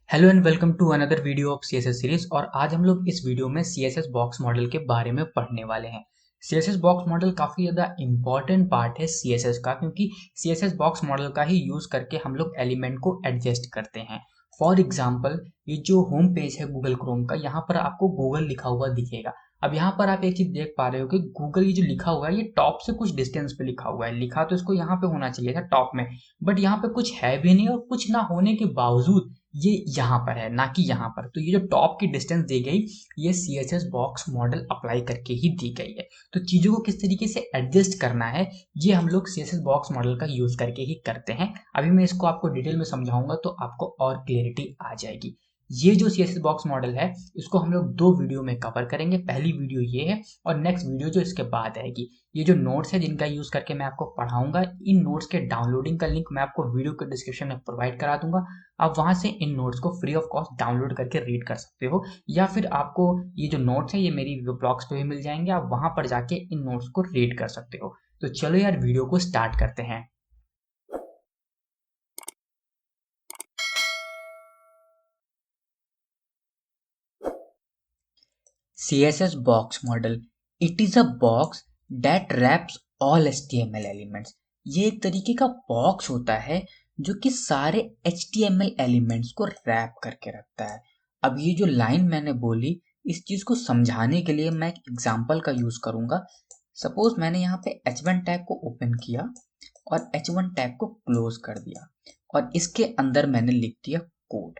Hello and welcome to another video of CSS series. और आज हम लोग इस वीडियो में सीएसएस बॉक्स मॉडल के बारे में पढ़ने वाले हैं। सीएसएस बॉक्स मॉडल काफ़ी ज़्यादा इंपॉर्टेंट पार्ट है सीएसएस का, क्योंकि सीएसएस बॉक्स मॉडल का ही यूज़ करके हम लोग एलिमेंट को एडजस्ट करते हैं। फॉर एग्जाम्पल, ये जो होम पेज है गूगल क्रोम का, यहाँ पर आपको गूगल लिखा हुआ दिखेगा। अब यहाँ पर आप एक चीज़ देख पा रहे हो कि गूगल ये जो लिखा हुआ है ये टॉप से कुछ डिस्टेंस पे लिखा हुआ है। लिखा तो इसको यहाँ पे होना चाहिए था टॉप में, बट यहाँ पे कुछ है भी नहीं, और कुछ ना होने के बावजूद ये यहाँ पर है, ना कि यहाँ पर। तो ये जो टॉप की डिस्टेंस दी गई, ये सीएसएस बॉक्स मॉडल अप्लाई करके ही दी गई है। तो चीज़ों को किस तरीके से एडजस्ट करना है, ये हम लोग सीएसएस बॉक्स मॉडल का यूज़ करके ही करते हैं। अभी मैं इसको आपको डिटेल में समझाऊंगा तो आपको और क्लियरिटी आ जाएगी। ये जो सीएसएस बॉक्स मॉडल है, इसको हम लोग दो वीडियो में कवर करेंगे। पहली वीडियो ये है, और नेक्स्ट वीडियो जो इसके बाद आएगी, ये जो नोट्स है जिनका यूज़ करके मैं आपको पढ़ाऊंगा, इन नोट्स के डाउनलोडिंग का लिंक मैं आपको वीडियो के डिस्क्रिप्शन में प्रोवाइड करा दूंगा। आप वहां से इन नोट्स को फ्री ऑफ कॉस्ट डाउनलोड करके रीड कर सकते हो, या फिर आपको ये जो नोट्स है ये मेरी ब्लॉग्स पे भी मिल जाएंगे, आप वहां पर जाके इन नोट्स को रीड कर सकते हो। तो चलो यार, वीडियो को स्टार्ट करते हैं। CSS box model. It is a box that wraps all HTML elements. ये एक तरीके का बॉक्स होता है जो कि सारे HTML एलिमेंट्स को रैप करके रखता है। अब ये जो लाइन मैंने बोली, इस चीज़ को समझाने के लिए मैं एक एग्जांपल का यूज़ करूँगा। सपोज मैंने यहाँ पे H1 टैग को ओपन किया और H1 टैग को क्लोज कर दिया, और इसके अंदर मैंने लिख दिया कोड।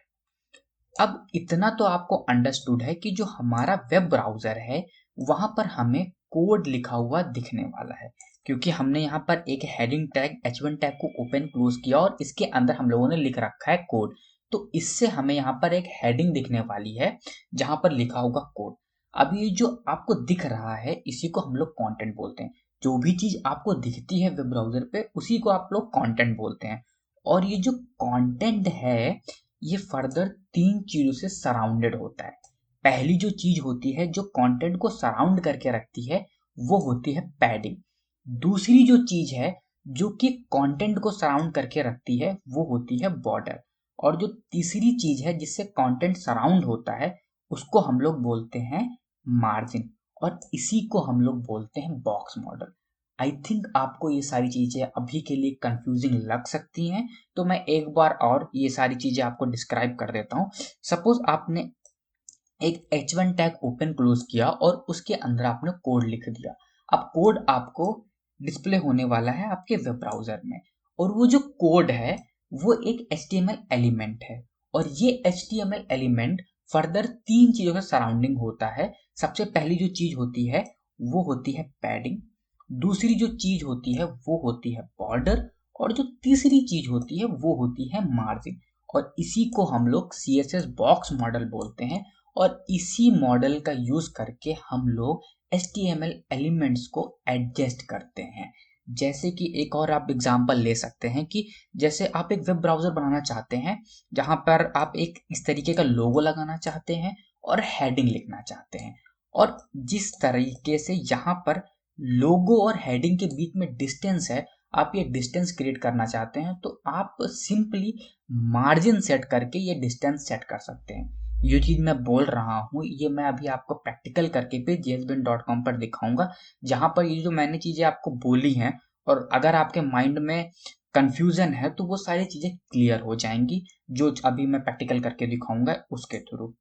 अब इतना तो आपको अंडरस्टूड है कि जो हमारा वेब ब्राउज़र है, वहाँ पर हमें कोड लिखा हुआ दिखने वाला है, क्योंकि हमने यहाँ पर एक हेडिंग टैग H1 टैग को ओपन क्लोज किया और इसके अंदर हम लोगों ने लिख रखा है कोड। तो इससे हमें यहाँ पर एक हेडिंग दिखने वाली है जहाँ पर लिखा होगा कोड। अब ये जो आपको दिख रहा है, इसी को हम लोग कंटेंट बोलते हैं। जो भी चीज़ आपको दिखती है वेब ब्राउज़र पे, उसी को आप लोग कंटेंट बोलते हैं। और ये जो कंटेंट है, ये फर्दर तीन चीजों से सराउंडेड होता है। पहली जो चीज होती है जो कंटेंट को सराउंड करके रखती है, वो होती है पैडिंग। दूसरी जो चीज है जो कि कंटेंट को सराउंड करके रखती है, वो होती है बॉर्डर। और जो तीसरी चीज है जिससे कंटेंट सराउंड होता है, उसको हम लोग बोलते हैं मार्जिन। और इसी को हम लोग बोलते हैं बॉक्स मॉडल। आई थिंक आपको ये सारी चीजें अभी के लिए कंफ्यूजिंग लग सकती हैं, तो मैं एक बार और ये सारी चीजें आपको डिस्क्राइब कर देता हूँ। सपोज आपने एक H1 टैग ओपन क्लोज किया और उसके अंदर आपने कोड लिख दिया। अब कोड आपको डिस्प्ले होने वाला है आपके वेब ब्राउजर में, और वो जो कोड है वो एक HTML एलिमेंट है। और ये HTML एलिमेंट फर्दर तीन चीजों का सराउंडिंग होता है। सबसे पहली जो चीज होती है वो होती है पैडिंग, दूसरी जो चीज होती है वो होती है बॉर्डर, और जो तीसरी चीज होती है वो होती है मार्जिन। और इसी को हम लोग CSS बॉक्स मॉडल बोलते हैं। और इसी मॉडल का यूज करके हम लोग HTML एलिमेंट्स को एडजस्ट करते हैं। जैसे कि एक और आप एग्जांपल ले सकते हैं कि जैसे आप एक वेब ब्राउजर बनाना चाहते हैं, जहां पर आप एक इस तरीके का लोगो लगाना चाहते हैं और हेडिंग लिखना चाहते हैं। और जिस तरीके से यहाँ पर लोगो और हेडिंग के बीच में डिस्टेंस है, आप ये डिस्टेंस क्रिएट करना चाहते हैं, तो आप सिंपली मार्जिन सेट करके ये डिस्टेंस सेट कर सकते हैं। ये चीज मैं बोल रहा हूँ, ये मैं अभी आपको प्रैक्टिकल करके पे jsbin.com पर दिखाऊंगा, जहां पर ये जो मैंने चीजें आपको बोली हैं, और अगर आपके माइंड में कंफ्यूजन है तो वो सारी चीजें क्लियर हो जाएंगी, जो अभी मैं प्रैक्टिकल करके दिखाऊंगा उसके थ्रू।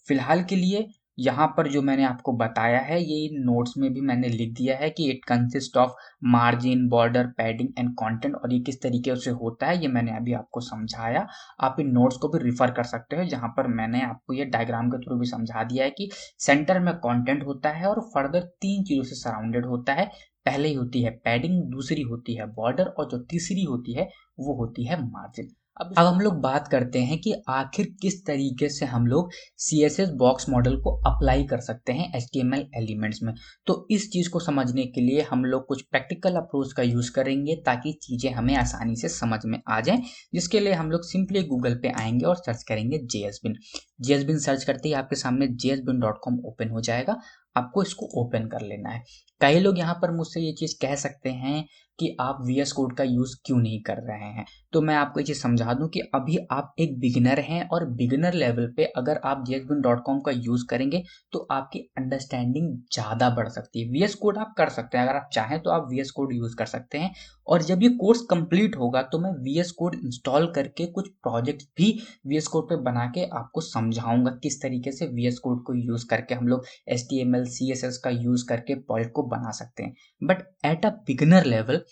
फिलहाल के लिए यहाँ पर जो मैंने आपको बताया है, ये नोट्स में भी मैंने लिख दिया है कि it consist of margin, border, padding and content. और ये किस तरीके से होता है ये मैंने अभी आपको समझाया। आप इन नोट्स को भी रिफर कर सकते हो, जहाँ पर मैंने आपको ये डायग्राम के थ्रू भी समझा दिया है कि सेंटर में कंटेंट होता है और फर्दर तीन चीज़ों से सराउंडेड होता है। पहले होती है पैडिंग, दूसरी होती है बॉर्डर, और जो तीसरी होती है वो होती है मार्जिन। अब हम लोग बात करते हैं कि आखिर किस तरीके से हम लोग CSS बॉक्स मॉडल को अप्लाई कर सकते हैं HTML एलिमेंट्स में। तो इस चीज़ को समझने के लिए हम लोग कुछ प्रैक्टिकल अप्रोच का यूज़ करेंगे, ताकि चीज़ें हमें आसानी से समझ में आ जाएं। जिसके लिए हम लोग सिंपली गूगल पे आएंगे और सर्च करेंगे JSBin। JSBin सर्च करते ही आपके सामने jsbin.com ओपन हो जाएगा। आपको इसको ओपन कर लेना है। कई लोग यहाँ पर मुझसे ये चीज़ कह सकते हैं कि आप VS कोड का यूज़ क्यों नहीं कर रहे हैं। तो मैं आपको ये चीज़ समझा दूं कि अभी आप एक बिगिनर हैं और बिगिनर लेवल पे अगर आप jsbean.com का यूज़ करेंगे तो आपकी अंडरस्टैंडिंग ज़्यादा बढ़ सकती है। VS कोड आप कर सकते हैं, अगर आप चाहें तो आप VS कोड यूज़ कर सकते हैं। और जब ये कोर्स कंप्लीट होगा तो मैं VS कोड इंस्टॉल करके कुछ प्रोजेक्ट भी VS कोड पे बना के आपको समझाऊंगा किस तरीके से VS कोड को यूज़ करके हम लोग HTML CSS का यूज़ करके प्रोजेक्ट को बना सकते हैं। But at a beginner level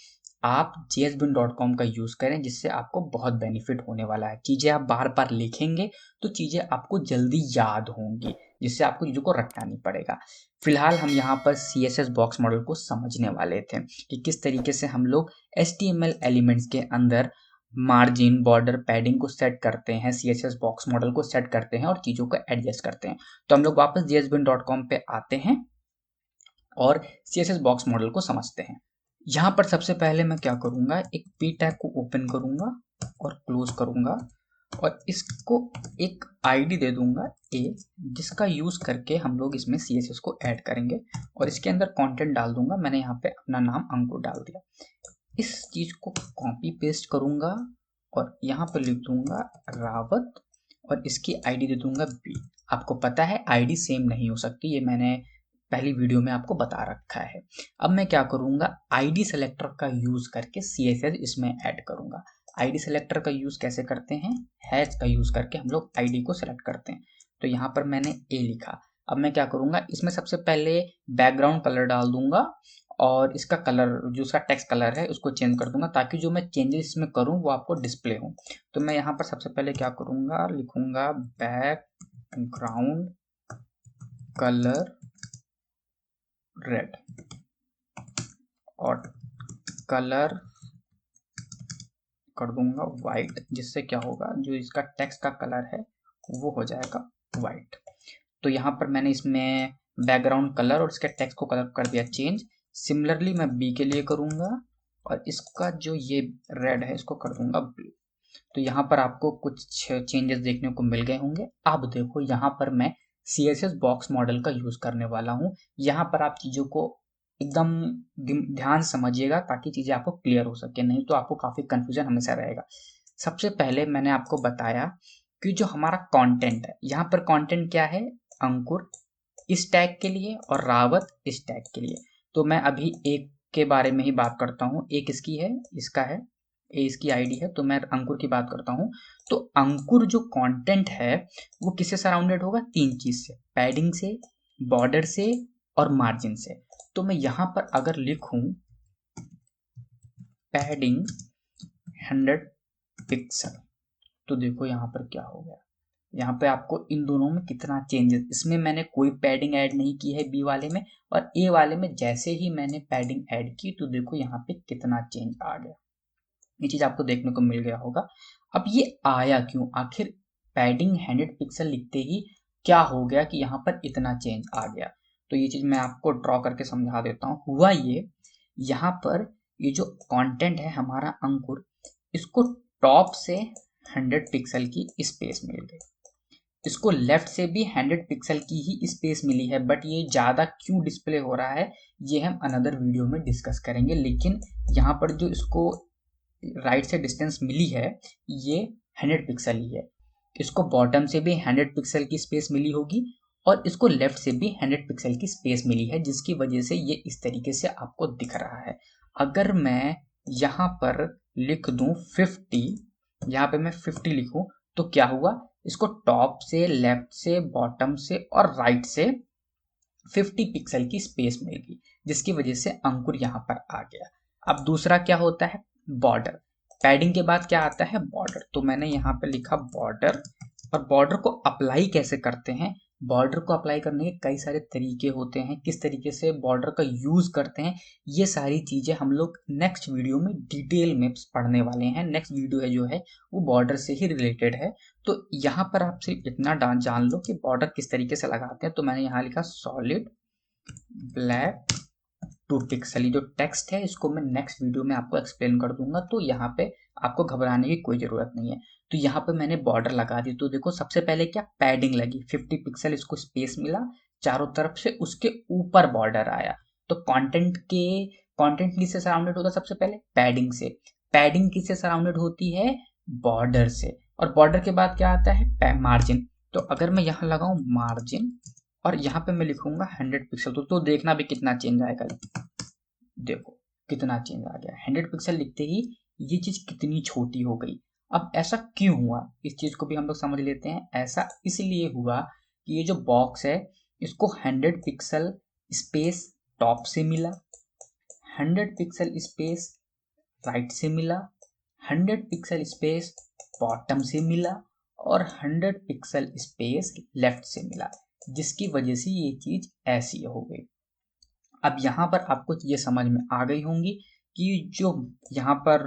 आप jsbean.com का यूज़ करें, जिससे आपको बहुत बेनिफिट होने वाला है। चीज़ें आप बार बार लिखेंगे तो चीज़ें आपको जल्दी याद होंगी, जिससे आपको चीज़ों को रटना नहीं पड़ेगा। फिलहाल हम यहाँ पर CSS बॉक्स मॉडल को समझने वाले थे कि किस तरीके से हम लोग HTML एलिमेंट्स के अंदर मार्जिन, बॉर्डर, पैडिंग को सेट करते हैं, CSS बॉक्स मॉडल को सेट करते हैं और चीज़ों को एडजस्ट करते हैं। तो हम लोग वापस jsbean.com पे आते हैं और CSS बॉक्स मॉडल को समझते हैं। यहाँ पर सबसे पहले मैं क्या करूँगा, एक p टैग को ओपन करूँगा और क्लोज करूँगा और इसको एक आईडी दे दूंगा a, जिसका यूज़ करके हम लोग इसमें CSS को ऐड करेंगे और इसके अंदर कंटेंट डाल दूंगा। मैंने यहाँ पे अपना नाम अंकुर डाल दिया। इस चीज़ को कॉपी पेस्ट करूँगा और यहाँ पर लिख दूंगा रावत और इसकी आईडी दे दूंगा b। आपको पता है आईडी सेम नहीं हो सकती, ये मैंने पहली वीडियो में आपको बता रखा है। अब मैं क्या करूँगा, आईडी सेलेक्टर का यूज़ करके CSS इसमें ऐड करूँगा। आईडी सेलेक्टर का यूज़ कैसे करते हैं, हैश का यूज़ करके हम लोग आईडी को सेलेक्ट करते हैं। तो यहाँ पर मैंने a लिखा। अब मैं क्या करूँगा, इसमें सबसे पहले बैकग्राउंड कलर डाल दूंगा और इसका कलर, जो इसका टेक्स्ट कलर है, उसको चेंज कर दूंगा ताकि जो मैं चेंजेस इसमें करूँ वो आपको डिस्प्ले हो। तो मैं यहाँ पर सबसे पहले क्या करूँगा, लिखूँगा बैकग्राउंड कलर रेड और कलर कर दूंगा वाइट, जिससे क्या होगा, जो इसका टेक्स्ट का कलर है वो हो जाएगा वाइट। तो यहाँ पर मैंने इसमें बैकग्राउंड कलर और इसके टेक्स्ट को कलर कर दिया चेंज। सिमिलरली मैं बी के लिए करूँगा और इसका जो ये रेड है इसको कर दूंगा ब्लू। तो यहाँ पर आपको कुछ चेंजेस देखने को मिल गए होंगे। अब देखो यहाँ पर मैं CSS बॉक्स मॉडल का यूज़ करने वाला हूँ। यहाँ पर आप चीज़ों को एकदम ध्यान समझिएगा ताकि चीज़ें आपको क्लियर हो सके, नहीं तो आपको काफ़ी कन्फ्यूजन हमेशा रहेगा। सबसे पहले मैंने आपको बताया कि जो हमारा कंटेंट है, यहाँ पर कंटेंट क्या है, अंकुर इस टैग के लिए और रावत इस टैग के लिए। तो मैं अभी एक के बारे में ही बात करता हूँ। एक इसकी है, इसका है, ये इसकी आईडी है, तो मैं अंकुर की बात करता हूँ। तो अंकुर जो कंटेंट है वो किससे सराउंडेड होगा, तीन चीज से, पैडिंग से, बॉर्डर से और मार्जिन से। तो मैं यहाँ पर अगर लिखूं पैडिंग 100 पिक्सल, तो देखो यहाँ पर क्या हो गया। यहाँ पे आपको इन दोनों में कितना चेंजेस, इसमें मैंने कोई पैडिंग ऐड नहीं की है बी वाले में, और ए वाले में जैसे ही मैंने पैडिंग ऐड की तो देखो यहाँ पे कितना चेंज आ गया। ये चीज आपको देखने को मिल गया होगा। अब ये आया क्यों, आखिर पैडिंग 100 पिक्सल लिखते ही क्या हो गया कि यहाँ पर इतना चेंज आ गया। तो ये चीज मैं आपको ड्रॉ करके समझा देता हूँ। हुआ ये, यहाँ पर ये जो कंटेंट है हमारा अंकुर, इसको टॉप से 100 पिक्सल की स्पेस मिल गई, इसको लेफ्ट से भी 100 पिक्सल की ही स्पेस मिली है। बट ये ज़्यादा क्यों डिस्प्ले हो रहा है ये हम अनदर वीडियो में डिस्कस करेंगे। लेकिन यहाँ पर जो इसको राइट से डिस्टेंस मिली है ये 100 पिक्सल ही है। इसको बॉटम से भी 100 पिक्सल की स्पेस मिली होगी और इसको लेफ्ट से भी 100 पिक्सल की स्पेस मिली है, जिसकी वजह से ये इस तरीके से आपको दिख रहा है। अगर मैं यहाँ पर लिख दूं 50, यहाँ पे मैं 50 लिखूं तो क्या हुआ, इसको टॉप से, लेफ्ट से, बॉटम से और राइट से 50 पिक्सल की स्पेस मिल गई, जिसकी वजह से अंकुर यहाँ पर आ गया। अब दूसरा क्या होता है, बॉर्डर। पैडिंग के बाद क्या आता है, बॉर्डर। तो मैंने यहाँ पे लिखा बॉर्डर, और बॉर्डर को अप्लाई कैसे करते हैं, बॉर्डर को अप्लाई करने के कई सारे तरीके होते हैं, किस तरीके से बॉर्डर का यूज करते हैं, ये सारी चीजें हम लोग नेक्स्ट वीडियो में डिटेल में पढ़ने वाले हैं। नेक्स्ट वीडियो है जो है वो बॉर्डर से ही रिलेटेड है। तो यहाँ पर आप सिर्फ इतना जान लो कि बॉर्डर किस तरीके से लगाते हैं। तो मैंने यहाँ लिखा सॉलिड ब्लैक 2 पिक्सल। जो टेक्स्ट है इसको मैं नेक्स्ट वीडियो में आपको एक्सप्लेन कर दूंगा, तो यहाँ पे आपको घबराने की कोई जरूरत नहीं है। तो यहाँ पे मैंने बॉर्डर लगा दी। तो देखो सबसे पहले क्या, पैडिंग लगी, 50 पिक्सल इसको स्पेस मिला चारों तरफ से, उसके ऊपर बॉर्डर आया। तो कंटेंट के कंटेंट किससे सराउंडेड होता है? सबसे पहले पैडिंग से। पैडिंग किससे सराउंडेड होती है? बॉर्डर से। और बॉर्डर के बाद क्या आता है? मार्जिन। तो अगर मैं यहाँ लगाऊं मार्जिन और यहाँ पे मैं लिखूंगा 100 पिक्सल, तो देखना भी कितना चेंज आएगा। देखो कितना चेंज आ गया। 100 पिक्सल लिखते ही ये चीज कितनी छोटी हो गई। अब ऐसा क्यों हुआ, इस चीज को भी हम लोग समझ लेते हैं। ऐसा इसलिए हुआ कि ये जो बॉक्स है इसको 100 पिक्सल स्पेस टॉप से मिला, 100 पिक्सल स्पेस राइट से मिला, 100 पिक्सल स्पेस बॉटम से मिला और 100 पिक्सल स्पेस लेफ्ट से मिला, जिसकी वजह से ये चीज ऐसी हो गई। अब यहाँ पर आपको ये समझ में आ गई होंगी कि जो यहाँ पर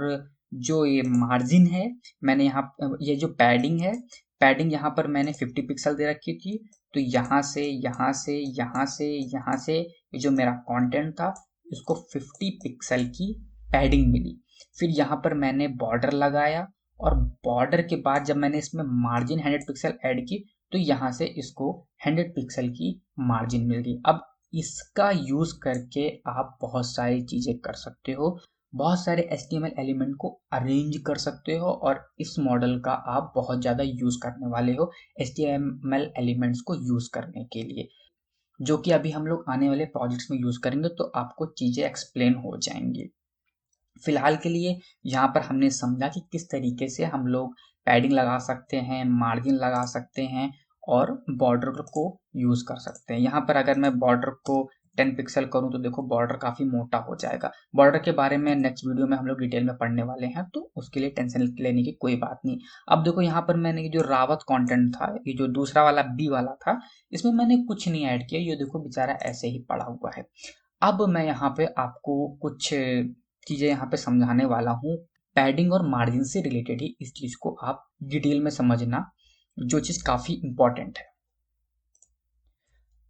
जो ये मार्जिन है, मैंने यहाँ ये जो पैडिंग है, पैडिंग यहाँ पर मैंने 50 पिक्सल दे रखी थी। तो यहाँ से यहाँ से यहाँ से यहाँ से ये जो मेरा कंटेंट था इसको 50 पिक्सल की पैडिंग मिली। फिर यहाँ पर मैंने बॉर्डर लगाया और बॉर्डर के बाद जब मैंने इसमें मार्जिन 100 पिक्सल ऐड की तो यहाँ से इसको 100 पिक्सल की मार्जिन मिल गई। अब इसका यूज करके आप बहुत सारी चीजें कर सकते हो, बहुत सारे HTML एलिमेंट को अरेंज कर सकते हो और इस मॉडल का आप बहुत ज़्यादा यूज करने वाले हो HTML एलिमेंट्स को यूज करने के लिए, जो कि अभी हम लोग आने वाले प्रोजेक्ट्स में यूज करेंगे तो आपको चीजें एक्सप्लेन हो जाएंगी। फिलहाल के लिए यहाँ पर हमने समझा कि किस तरीके से हम लोग पैडिंग लगा सकते हैं, मार्जिन लगा सकते हैं और बॉर्डर को यूज कर सकते हैं। यहाँ पर अगर मैं बॉर्डर को 10 पिक्सल करूँ तो देखो बॉर्डर काफी मोटा हो जाएगा। बॉर्डर के बारे में नेक्स्ट वीडियो में हम लोग डिटेल में पढ़ने वाले हैं, तो उसके लिए टेंशन लेने की कोई बात नहीं। अब देखो यहाँ पर मैंने ये जो रावत कंटेंट था, ये जो दूसरा वाला बी वाला था, इसमें मैंने कुछ नहीं ऐड किया। ये देखो बेचारा ऐसे ही पड़ा हुआ है। अब मैं यहाँ पे आपको कुछ चीजें यहाँ पे समझाने वाला हूँ। पैडिंग और मार्जिन से रिलेटेड ही इस चीज को आप डिटेल में समझना, जो चीज काफी इंपॉर्टेंट है।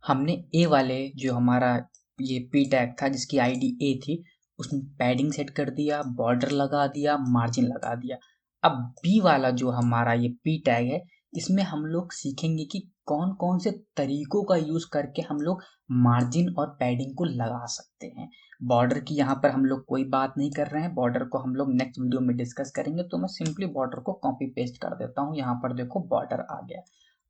हमने ए वाले जो हमारा ये पी टैग था जिसकी आईडी ए थी, उसमें पैडिंग सेट कर दिया, बॉर्डर लगा दिया, मार्जिन लगा दिया। अब बी वाला जो हमारा ये पी टैग है, इसमें हम लोग सीखेंगे कि कौन कौन से तरीकों का यूज करके हम लोग मार्जिन और पैडिंग को लगा सकते हैं। बॉर्डर की यहाँ पर हम लोग कोई बात नहीं कर रहे हैं, बॉर्डर को हम लोग नेक्स्ट वीडियो में डिस्कस करेंगे। तो मैं सिंपली बॉर्डर को कॉपी पेस्ट कर देता हूँ। यहाँ पर देखो बॉर्डर आ गया।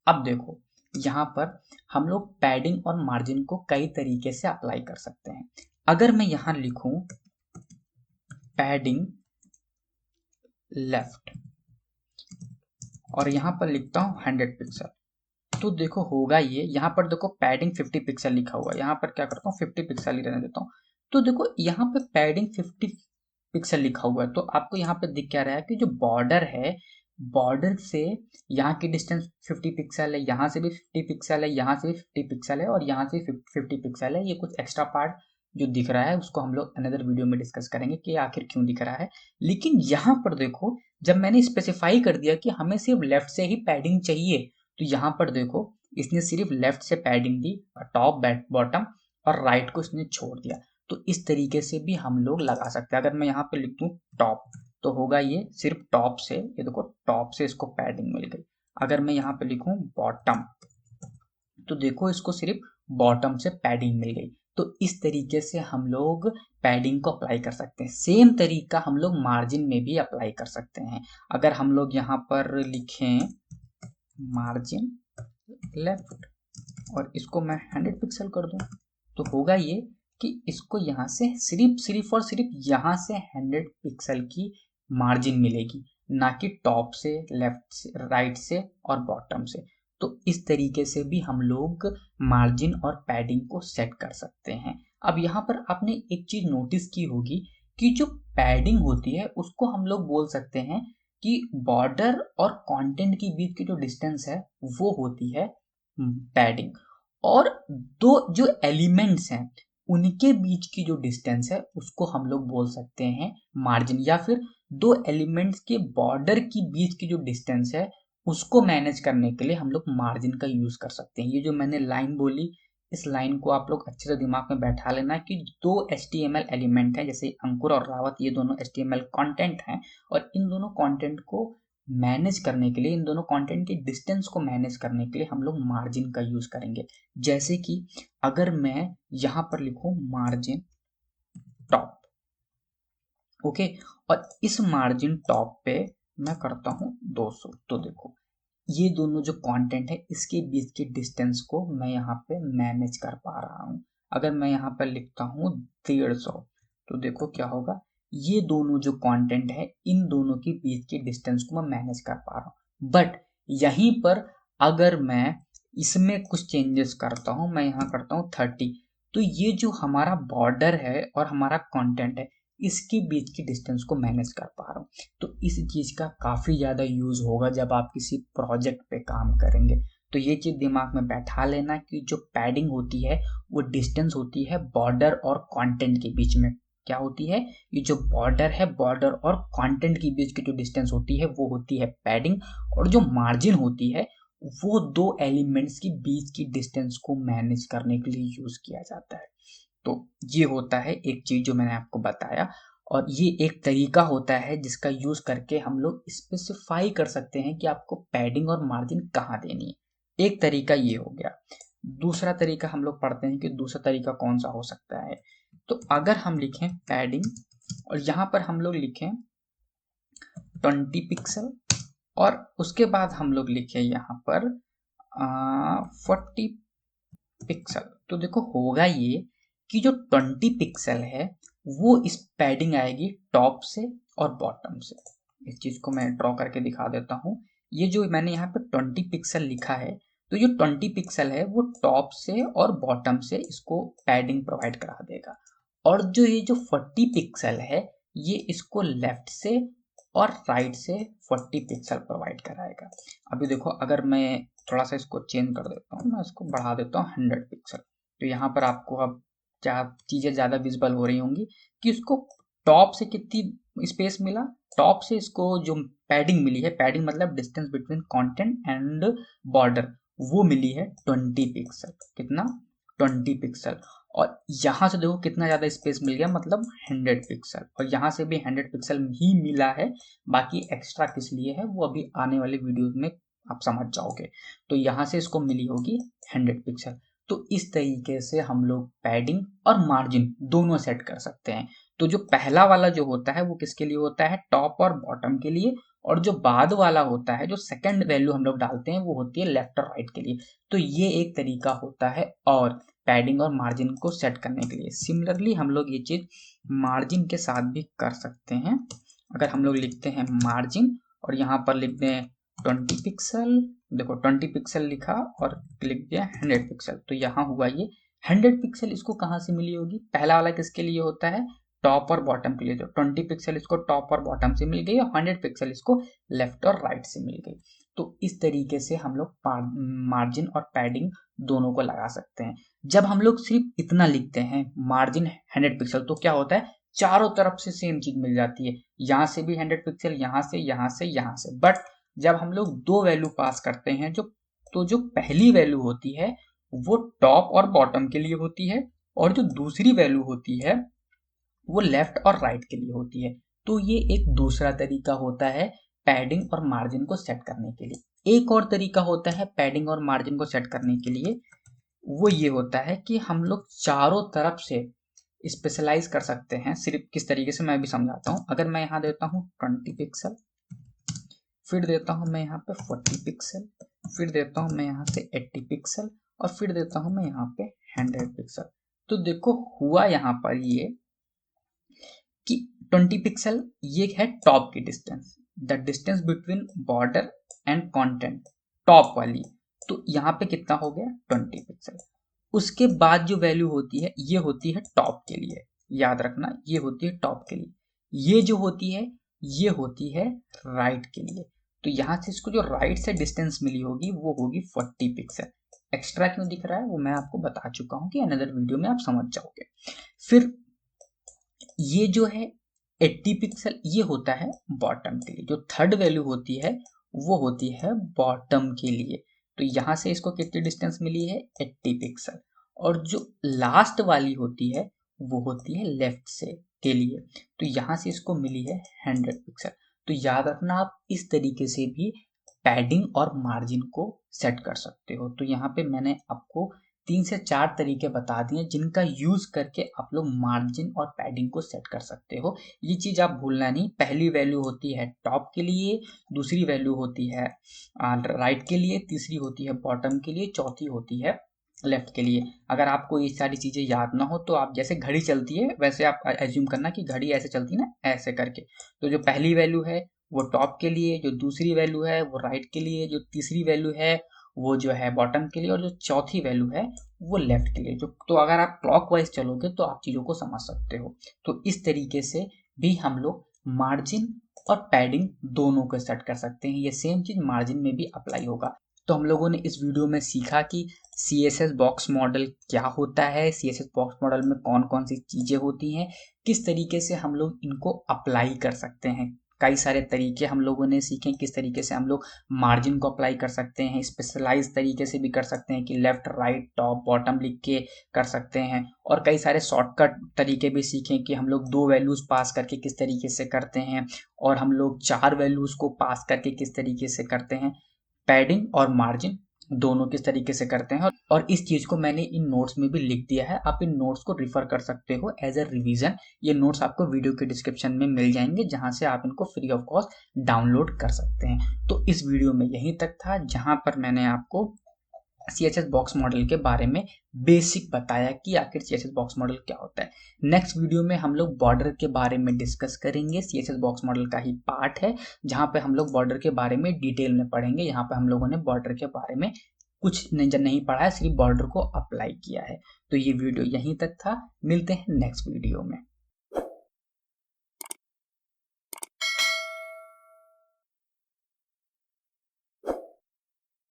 अब देखो यहाँ पर हम लोग पैडिंग और मार्जिन को कई तरीके से अप्लाई कर सकते हैं। अगर मैं यहाँ लिखूं पैडिंग लेफ्ट और यहाँ पर लिखता हूँ 100 पिक्सल, तो देखो होगा ये। यहाँ पर देखो पैडिंग 50 पिक्सल लिखा हुआ है, यहाँ पर क्या करता हूँ 50 पिक्सल ही रहने देता हूँ। तो देखो यहाँ पे पैडिंग 50 पिक्सल लिखा हुआ है, तो आपको यहाँ पे दिख क्या रहा है कि जो बॉर्डर है, बॉर्डर से यहाँ की डिस्टेंस 50 पिक्सल है, यहाँ से भी 50 पिक्सल है, यहाँ से भी 50 पिक्सल है और यहाँ से 50 पिक्सल है। ये कुछ एक्स्ट्रा पार्ट जो दिख रहा है उसको हम लोग अनदर वीडियो में डिस्कस करेंगे कि आखिर क्यों दिख रहा है। लेकिन यहाँ पर देखो जब मैंने स्पेसिफाई कर दिया कि हमें सिर्फ लेफ्ट से ही पैडिंग चाहिए, तो यहाँ पर देखो इसने सिर्फ लेफ्ट से पैडिंग दी, टॉप बॉटम और राइट को इसने छोड़ दिया। तो इस तरीके से भी हम लोग लगा सकते हैं। अगर मैं यहाँ पे लिख दूँ टॉप, तो होगा ये सिर्फ टॉप से, ये देखो टॉप से इसको पैडिंग मिल गई। अगर मैं यहाँ पे लिखूं बॉटम, तो देखो इसको सिर्फ बॉटम से पैडिंग मिल गई। तो इस तरीके से हम लोग पैडिंग को अप्लाई कर सकते हैं। सेम तरीका हम लोग मार्जिन में भी अप्लाई कर सकते हैं। अगर हम लोग यहाँ पर लिखें मार्जिन लेफ्ट और इसको मैं 100 पिक्सल कर दूं, तो होगा ये कि इसको यहाँ से सिर्फ और सिर्फ यहाँ से 100 पिक्सल की मार्जिन मिलेगी, ना कि टॉप से, लेफ्ट से, राइट से और बॉटम से। तो इस तरीके से भी हम लोग मार्जिन और पैडिंग को सेट कर सकते हैं। अब यहाँ पर आपने एक चीज नोटिस की होगी कि जो पैडिंग होती है उसको हम लोग बोल सकते हैं कि बॉर्डर और कंटेंट के बीच की जो डिस्टेंस है वो होती है पैडिंग, और दो जो एलिमेंट्स हैं उनके बीच की जो डिस्टेंस है उसको हम लोग बोल सकते हैं मार्जिन, या फिर दो एलिमेंट्स के बॉर्डर की बीच की जो डिस्टेंस है उसको मैनेज करने के लिए हम लोग मार्जिन का यूज कर सकते हैं। ये जो मैंने लाइन बोली, इस लाइन को आप लोग अच्छे से दिमाग में बैठा लेना कि दो HTML एलिमेंट हैं, जैसे अंकुर और रावत, ये दोनों HTML कंटेंट हैं और इन दोनों कंटेंट को मैनेज करने के लिए, इन दोनों कंटेंट के डिस्टेंस को मैनेज करने के लिए हम लोग मार्जिन का यूज करेंगे। जैसे कि अगर मैं यहाँ पर लिखूं मार्जिन टॉप। ओके, और इस मार्जिन टॉप पे मैं करता हूँ 200। तो देखो ये दोनों जो कंटेंट है इसके बीच के डिस्टेंस को मैं यहाँ पे मैनेज कर पा रहा हूँ। अगर मैं यहाँ पर लिखता हूँ 150, तो देखो क्या होगा, ये दोनों जो कंटेंट है इन दोनों के बीच के डिस्टेंस को मैं मैनेज कर पा रहा हूँ। बट यहीं पर अगर मैं इसमें कुछ चेंजेस करता हूँ, मैं यहाँ करता हूँ 30, तो ये जो हमारा बॉर्डर है और हमारा कंटेंट है इसके बीच की डिस्टेंस को मैनेज कर पा रहा हूँ। तो इस चीज़ का काफ़ी ज़्यादा यूज़ होगा जब आप किसी प्रोजेक्ट पे काम करेंगे। तो ये चीज़ दिमाग में बैठा लेना कि जो पैडिंग होती है वो डिस्टेंस होती है बॉर्डर और कंटेंट के बीच में। क्या होती है, ये जो बॉर्डर है, बॉर्डर और कंटेंट के बीच की जो डिस्टेंस होती है वो होती है पैडिंग, और जो मार्जिन होती है वो दो एलिमेंट्स के बीच की डिस्टेंस को मैनेज करने के लिए यूज़ किया जाता है। तो ये होता है एक चीज़ जो मैंने आपको बताया, और ये एक तरीका होता है जिसका यूज़ करके हम लोग स्पेसिफाई कर सकते हैं कि आपको पैडिंग और मार्जिन कहाँ देनी है। एक तरीका ये हो गया। दूसरा तरीका हम लोग पढ़ते हैं कि दूसरा तरीका कौन सा हो सकता है। तो अगर हम लिखें पैडिंग और यहाँ पर हम लोग लिखें 20 पिक्सल, और उसके बाद हम लोग लिखें यहाँ पर 40 पिक्सल, तो देखो होगा ये कि जो 20 पिक्सल है वो इस पैडिंग आएगी टॉप से और बॉटम से। इस चीज को मैं ड्रॉ करके दिखा देता हूँ। ये जो मैंने यहाँ पे 20 पिक्सल लिखा है, तो जो 20 पिक्सल है वो टॉप से और बॉटम से इसको पैडिंग प्रोवाइड करा देगा, और जो ये जो 40 पिक्सल है ये इसको लेफ्ट से और राइट से 40 पिक्सल प्रोवाइड कराएगा। अभी देखो अगर मैं थोड़ा सा इसको चेंज कर देता हूँ, मैं इसको बढ़ा देता हूँ 100 पिक्सल, तो यहाँ पर आपको अब क्या चीज़ें ज़्यादा विजिबल हो रही होंगी कि उसको टॉप से कितनी स्पेस मिला, टॉप से इसको जो पैडिंग मिली है, पैडिंग मतलब distance between content and border, वो मिली है 20 पिक्सल। कितना, 20 पिक्सल। और यहाँ से देखो कितना ज़्यादा स्पेस मिल गया, मतलब 100 पिक्सल, और यहाँ से भी 100 पिक्सल ही मिला है। बाकी एक्स्ट्रा किस लिए है वो अभी आने वाले वीडियोस में आप समझ जाओगे। तो यहाँ से इसको मिली होगी 100 पिक्सल। तो इस तरीके से हम लोग पैडिंग और मार्जिन दोनों सेट कर सकते हैं। तो जो पहला वाला जो होता है वो किसके लिए होता है, टॉप और बॉटम के लिए, और जो बाद वाला होता है, जो सेकंड वैल्यू हम लोग डालते हैं, वो होती है लेफ्ट और राइट के लिए। तो ये एक तरीका होता है और पैडिंग और मार्जिन को सेट करने के लिए। सिमिलरली हम लोग ये चीज मार्जिन के साथ भी कर सकते हैं। अगर हम लोग लिखते हैं मार्जिन और यहाँ पर लिखते हैं 20 पिक्सल, देखो 20 पिक्सल लिखा और लिख दिया 100 पिक्सल, तो यहाँ हुआ ये 100 पिक्सल। इसको कहाँ से मिली होगी, पहला वाला किसके लिए होता है, टॉप और बॉटम के लिए। तो 20 पिक्सल इसको टॉप और बॉटम से मिल गई और 100 पिक्सल इसको लेफ्ट और राइट से मिल गई। तो इस तरीके से हम लोग मार्जिन और पैडिंग दोनों को लगा सकते हैं। जब हम लोग सिर्फ इतना लिखते हैं मार्जिन 100 पिक्सल, तो क्या होता है, चारों तरफ से सेम चीज मिल जाती है, यहाँ से भी 100 पिक्सल, यहाँ से, यहाँ से, यहाँ से। बट जब हम लोग दो वैल्यू पास करते हैं, जो पहली वैल्यू होती है वो टॉप और बॉटम के लिए होती है, और जो दूसरी वैल्यू होती है वो लेफ्ट और राइट के लिए होती है। तो ये एक दूसरा तरीका होता है पैडिंग और मार्जिन को सेट करने के लिए। एक और तरीका होता है पैडिंग और मार्जिन को सेट करने के लिए, वो ये होता है कि हम लोग चारों तरफ से स्पेशलाइज कर सकते हैं। सिर्फ किस तरीके से मैं भी समझाता हूँ। अगर मैं यहाँ देता हूँ 20 पिक्सल, फिर देता हूँ मैं यहाँ पे 40 पिक्सल, फिर देता हूँ मैं यहाँ से 80 पिक्सल, और फिर देता हूँ मैं यहाँ पे 100 पिक्सल, तो देखो हुआ यहाँ पर ये कि 20 पिक्सल ये है टॉप की distance, the distance between border and content, top वाली। तो यहाँ पे कितना हो गया 20 पिक्सल। उसके बाद जो वैल्यू होती है ये होती है टॉप के लिए, याद रखना ये होती है टॉप के लिए। ये जो होती है ये होती है राइट के लिए। तो यहाँ से इसको जो राइट से डिस्टेंस मिली होगी वो होगी 40 पिक्सल। एक्स्ट्रा क्यों दिख रहा है वो मैं आपको बता चुका हूँ कि अनदर वीडियो में आप समझ जाओगे। फिर ये जो है 80 पिक्सल ये होता है बॉटम के लिए। जो थर्ड वैल्यू होती है वो होती है बॉटम के लिए। तो यहाँ से इसको कितनी डिस्टेंस मिली है 80 पिक्सल, और जो लास्ट वाली होती है वो होती है लेफ्ट से के लिए। तो यहाँ से इसको मिली है 100 पिक्सल। तो याद रखना आप इस तरीके से भी पैडिंग और मार्जिन को सेट कर सकते हो। तो यहाँ पे मैंने आपको 3 से 4 तरीके बता दिए जिनका यूज करके आप लोग मार्जिन और पैडिंग को सेट कर सकते हो। ये चीज आप भूलना नहीं। पहली वैल्यू होती है टॉप के लिए, दूसरी वैल्यू होती है राइट के लिए, तीसरी होती है बॉटम के लिए, चौथी होती है लेफ्ट के लिए। अगर आपको ये सारी चीजें याद ना हो तो आप जैसे घड़ी चलती है वैसे आप एज्यूम करना कि घड़ी ऐसे चलती है ना, ऐसे करके। तो जो पहली वैल्यू है वो टॉप के लिए, जो दूसरी वैल्यू है वो राइट के लिए, जो तीसरी वैल्यू है वो जो है बॉटम के लिए, और जो चौथी वैल्यू है वो लेफ्ट के लिए। जो तो अगर आप क्लॉकवाइज चलोगे तो आप चीजों को समझ सकते हो। तो इस तरीके से भी हम लोग मार्जिन और पैडिंग दोनों को सेट कर सकते हैं। ये सेम चीज मार्जिन में भी अप्लाई होगा। तो हम लोगों ने इस वीडियो में सीखा कि CSS बॉक्स मॉडल क्या होता है, CSS बॉक्स मॉडल में कौन कौन सी चीजें होती हैं, किस तरीके से हम लोग इनको अप्लाई कर सकते हैं। कई सारे तरीके हम लोगों ने सीखे, किस तरीके से हम लोग मार्जिन को अप्लाई कर सकते हैं, स्पेशलाइज तरीके से भी कर सकते हैं कि लेफ्ट राइट टॉप बॉटम लिख के कर सकते हैं, और कई सारे शॉर्टकट तरीके भी सीखे कि हम लोग 2 वैल्यूज पास करके किस तरीके से करते हैं, और हम लोग 4 वैल्यूज को पास करके किस तरीके से करते हैं। पैडिंग और मार्जिन दोनों किस तरीके से करते हैं, और इस चीज को मैंने इन नोट्स में भी लिख दिया है। आप इन नोट्स को रिफर कर सकते हो एज अ रिवीजन। ये नोट्स आपको वीडियो के डिस्क्रिप्शन में मिल जाएंगे जहां से आप इनको फ्री ऑफ कॉस्ट डाउनलोड कर सकते हैं। तो इस वीडियो में यहीं तक था जहां पर मैंने आपको CSS बॉक्स मॉडल के बारे में बेसिक बताया कि आखिर CSS बॉक्स मॉडल क्या होता है। नेक्स्ट वीडियो में हम लोग बॉर्डर के बारे में डिस्कस करेंगे। CSS बॉक्स मॉडल का ही पार्ट है जहां पे हम लोग बॉर्डर के बारे में डिटेल में पढ़ेंगे। यहाँ पे हम लोगों ने बॉर्डर के बारे में कुछ नहीं पढ़ा है, सिर्फ बॉर्डर को अप्लाई किया है। तो ये वीडियो यहीं तक था, मिलते हैं नेक्स्ट वीडियो में।